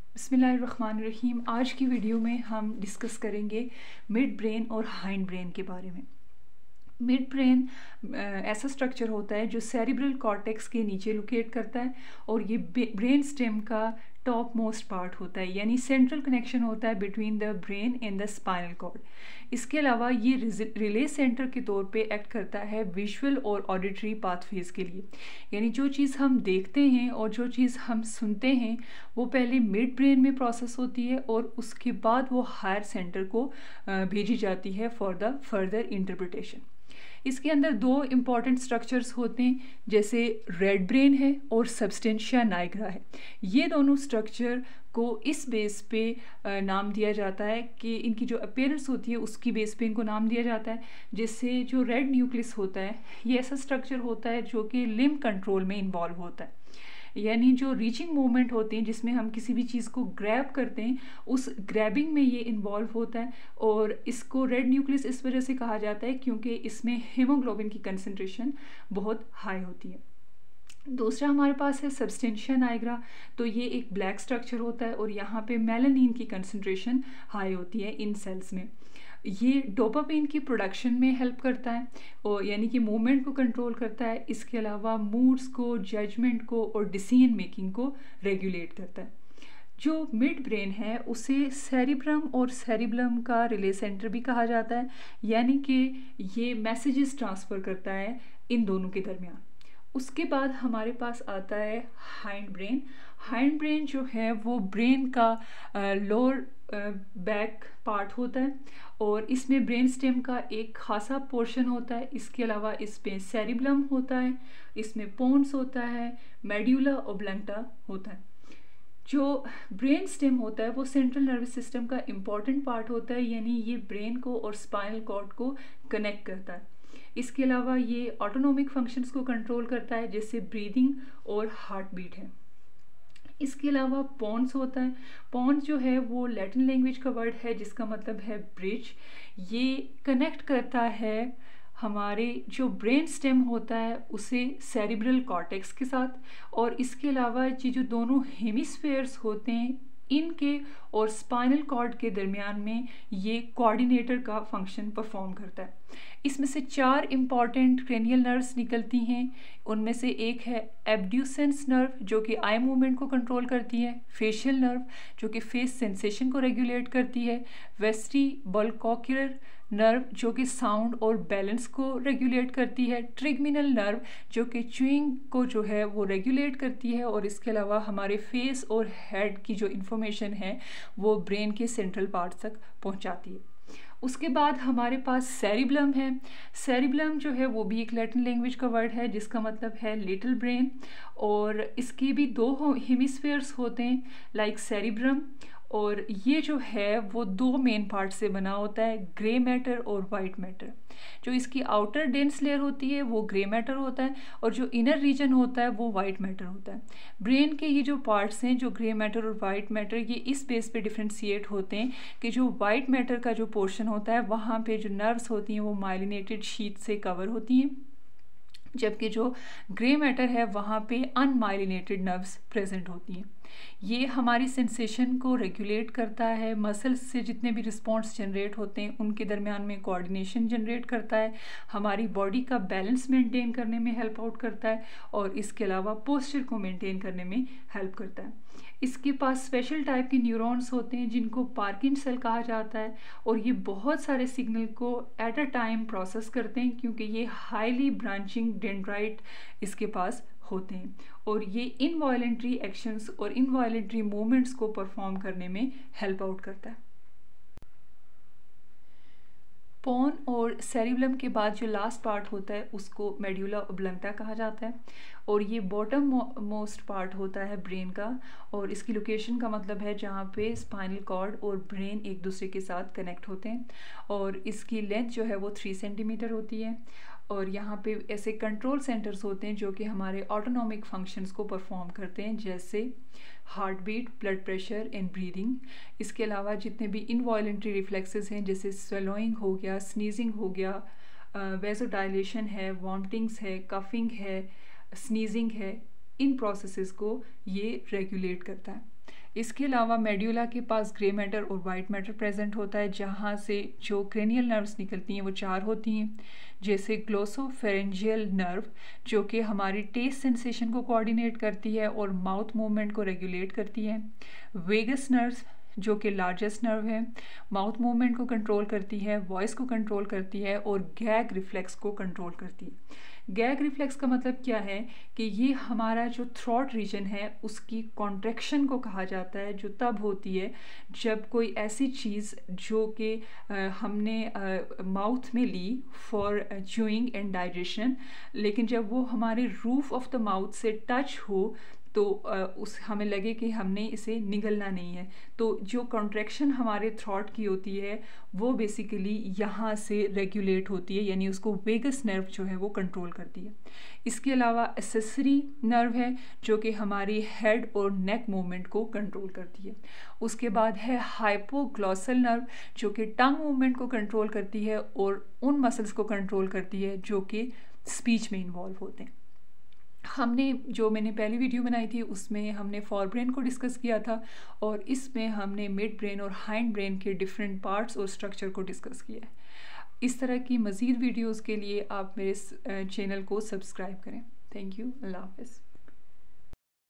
बिस्मिल्लाहिर्रहमानिर्रहीम। आज की वीडियो में हम डिस्कस करेंगे मिड ब्रेन और हाइंड ब्रेन के बारे में। मिड ब्रेन ऐसा स्ट्रक्चर होता है जो सेरिब्रल कॉर्टेक्स के नीचे लोकेट करता है और ये ब्रेन स्टेम का टॉप मोस्ट पार्ट होता है, यानी सेंट्रल कनेक्शन होता है between the brain and the spinal cord. इसके अलावा ये रिले सेंटर के तौर पे एक्ट करता है विजुअल और ऑडिटरी पाथवेज के लिए, यानी जो चीज़ हम देखते हैं और जो चीज़ हम सुनते हैं वो पहले मिड ब्रेन में प्रोसेस होती है और उसके बाद वो हायर सेंटर को भेजी जाती है फॉर द फर्दर इंटरप्रिटेशन। इसके अंदर दो इम्पॉर्टेंट स्ट्रक्चर्स होते हैं, जैसे रेड ब्रेन है और सब्सटेंशिया नाइग्रा है। ये दोनों स्ट्रक्चर को इस बेस पे नाम दिया जाता है कि इनकी जो अपीयरेंस होती है उसकी बेस पे इनको नाम दिया जाता है। जैसे जो रेड न्यूक्लियस होता है ये ऐसा स्ट्रक्चर होता है जो कि लिम्ब कंट्रोल में इन्वॉल्व होता है, यानी जो रीचिंग मूवमेंट होते हैं जिसमें हम किसी भी चीज़ को ग्रैब करते हैं उस ग्रैबिंग में ये इन्वॉल्व होता है। और इसको रेड न्यूक्लियस इस वजह से कहा जाता है क्योंकि इसमें हीमोग्लोबिन की कंसंट्रेशन बहुत हाई होती है। दूसरा हमारे पास है सब्सटेंशिया नाइग्रा। तो ये एक ब्लैक स्ट्रक्चर होता है और यहाँ पे मेलानिन की कंसंट्रेशन हाई होती है इन सेल्स में। ये डोपामिन की प्रोडक्शन में हेल्प करता है और यानी कि मूवमेंट को कंट्रोल करता है। इसके अलावा मूड्स को, जजमेंट को और डिसीजन मेकिंग को रेगुलेट करता है। जो मिड ब्रेन है उसे सेरिब्रम और सेरिब्लम का रिले सेंटर भी कहा जाता है, यानी कि ये मैसेजेस ट्रांसफ़र करता है इन दोनों के दरमियान। उसके बाद हमारे पास आता है हाइंड ब्रेन। हाइंड ब्रेन जो है वो ब्रेन का लोअर बैक पार्ट होता है और इसमें ब्रेन स्टेम का एक खासा पोर्शन होता है। इसके अलावा इसमें सेरिब्लम होता है, इसमें पोन्स होता है, मेड्यूला ओब्लंगटा होता है। जो ब्रेन स्टेम होता है वो सेंट्रल नर्वस सिस्टम का इम्पॉर्टेंट पार्ट होता है, यानी ये ब्रेन को और स्पाइनल कॉर्ड को कनेक्ट करता है। इसके अलावा ये ऑटोनोमिक फंक्शंस को कंट्रोल करता है, जैसे ब्रीदिंग और हार्ट बीट है। इसके अलावा पॉन्स होता है। पॉन्स जो है वो लैटिन लैंग्वेज का वर्ड है जिसका मतलब है ब्रिज। ये कनेक्ट करता है हमारे जो ब्रेन स्टेम होता है उसे सेरिब्रल कॉर्टेक्स के साथ, और इसके अलावा ये जो दोनों हेमिस्फेयर्स होते हैं इनके और स्पाइनल कॉर्ड के दरमियान में ये कोऑर्डिनेटर का फंक्शन परफॉर्म करता है। इसमें से 4 इम्पॉर्टेंट क्रेनियल नर्व्स निकलती हैं। उनमें से एक है एब्ड्यूसेंस नर्व जो कि आई मूवमेंट को कंट्रोल करती है, फेशियल नर्व जो कि फेस सेंसेशन को रेगुलेट करती है, वेस्टिबुलोकॉक्युलर नर्व जो कि साउंड और बैलेंस को रेगुलेट करती है, ट्रिगमिनल नर्व जो कि च्यूइंग को जो है वो रेगुलेट करती है, और इसके अलावा हमारे फेस और हेड की जो इन्फॉर्मेशन है वो ब्रेन के सेंट्रल पार्ट तक पहुंचाती है। उसके बाद हमारे पास सेरिब्लम है। सेरिब्लम जो है वो भी एक लैटिन लैंग्वेज का वर्ड है जिसका मतलब है लिटिल ब्रेन, और इसके भी 2 हेमिस्फेयर्स होते हैं लाइक सेरिब्रम, और ये जो है वो 2 मेन पार्ट से बना होता है, ग्रे मैटर और वाइट मैटर। जो इसकी आउटर डेंस लेयर होती है वो ग्रे मैटर होता है और जो इनर रीजन होता है वो वाइट मैटर होता है। ब्रेन के ये जो पार्ट्स हैं जो ग्रे मैटर और वाइट मैटर, ये इस बेस पे डिफ्रेंशिएट होते हैं कि जो वाइट मैटर का जो पोर्शन होता है वहाँ पे जो नर्व्स होती हैं वो माइलिनेटेड शीट से कवर होती हैं, जबकि जो ग्रे मैटर है वहाँ पे अनमाइलिनेटेड नर्व्स प्रेजेंट होती हैं। ये हमारी सेंसेशन को रेगुलेट करता है, मसल्स से जितने भी रिस्पॉन्स जनरेट होते हैं उनके दरमियान में कोऑर्डिनेशन जनरेट करता है, हमारी बॉडी का बैलेंस मेंटेन करने में हेल्प आउट करता है, और इसके अलावा पोस्चर को मेंटेन करने में हेल्प करता है। इसके पास स्पेशल टाइप के न्यूरॉन्स होते हैं जिनको पार्किन सेल कहा जाता है, और ये बहुत सारे सिग्नल को एट अ टाइम प्रोसेस करते हैं क्योंकि ये हाईली ब्रांचिंग डेंड्राइट इसके पास होते हैं, और ये इनवॉलेंट्री एक्शंस और इनवॉलेंट्री मूवमेंट्स को परफॉर्म करने में हेल्प आउट करता है। पोन और सेरिब्लम के बाद जो लास्ट पार्ट होता है उसको मेड्यूला ओब्लंगटा कहा जाता है, और ये बॉटम मोस्ट पार्ट होता है ब्रेन का, और इसकी लोकेशन का मतलब है जहाँ पे स्पाइनल कॉर्ड और ब्रेन एक दूसरे के साथ कनेक्ट होते हैं, और इसकी लेंथ जो है वो 3 सेंटीमीटर होती है। और यहाँ पे ऐसे कंट्रोल सेंटर्स होते हैं जो कि हमारे ऑटोनॉमिक फंक्शंस को परफॉर्म करते हैं, जैसे heart beat, blood pressure and breathing. इसके अलावा जितने भी इनवॉलेंट्री रिफ्लेक्सेस हैं जैसे स्वेलोइंग हो गया, स्नीजिंग हो गया, वेजोडाइलेशन है, वॉमिटिंग्स है, कफिंग है, स्नीजिंग है, इन प्रोसेसेस को ये रेगुलेट करता है। इसके अलावा मेड्यूला के पास ग्रे मैटर और वाइट मैटर प्रेजेंट होता है, जहाँ से जो क्रेनियल नर्व्स निकलती हैं वो 4 होती हैं, जैसे ग्लोसोफेरेंजियल नर्व जो कि हमारी टेस्ट सेंसेशन को कोऑर्डिनेट करती है और माउथ मूवमेंट को रेगुलेट करती है, वेगस नर्व जो कि लार्जेस्ट नर्व है, माउथ मूवमेंट को कंट्रोल करती है, वॉइस को कंट्रोल करती है और गैग रिफ्लेक्स को कंट्रोल करती है। गैग रिफ्लेक्स का मतलब क्या है कि ये हमारा जो थ्रॉट रीजन है उसकी कॉन्ट्रैक्शन को कहा जाता है, जो तब होती है जब कोई ऐसी चीज़ जो कि हमने माउथ में ली फॉर च्यूइंग एंड डाइजेशन, लेकिन जब वो हमारे रूफ ऑफ द माउथ से टच हो तो उस हमें लगे कि हमने इसे निगलना नहीं है, तो जो कॉन्ट्रैक्शन हमारे थ्रॉट की होती है वो बेसिकली यहाँ से रेगुलेट होती है, यानी उसको वेगस नर्व जो है वो कंट्रोल करती है। इसके अलावा एक्सेसरी नर्व है जो कि हमारी हेड और नेक मूवमेंट को कंट्रोल करती है। उसके बाद है हाइपोग्लॉसल नर्व जो कि टंग मूवमेंट को कंट्रोल करती है और उन मसल्स को कंट्रोल करती है जो कि स्पीच में इन्वॉल्व होते हैं। मैंने पहली वीडियो बनाई थी उसमें हमने फॉर ब्रेन को डिस्कस किया था और इसमें हमने मिड ब्रेन और हाइंड ब्रेन के डिफरेंट पार्ट्स और स्ट्रक्चर को डिस्कस किया है। इस तरह की मज़ीद वीडियोस के लिए आप मेरे चैनल को सब्सक्राइब करें। Thank you. अल्लाह हाफ़िज़।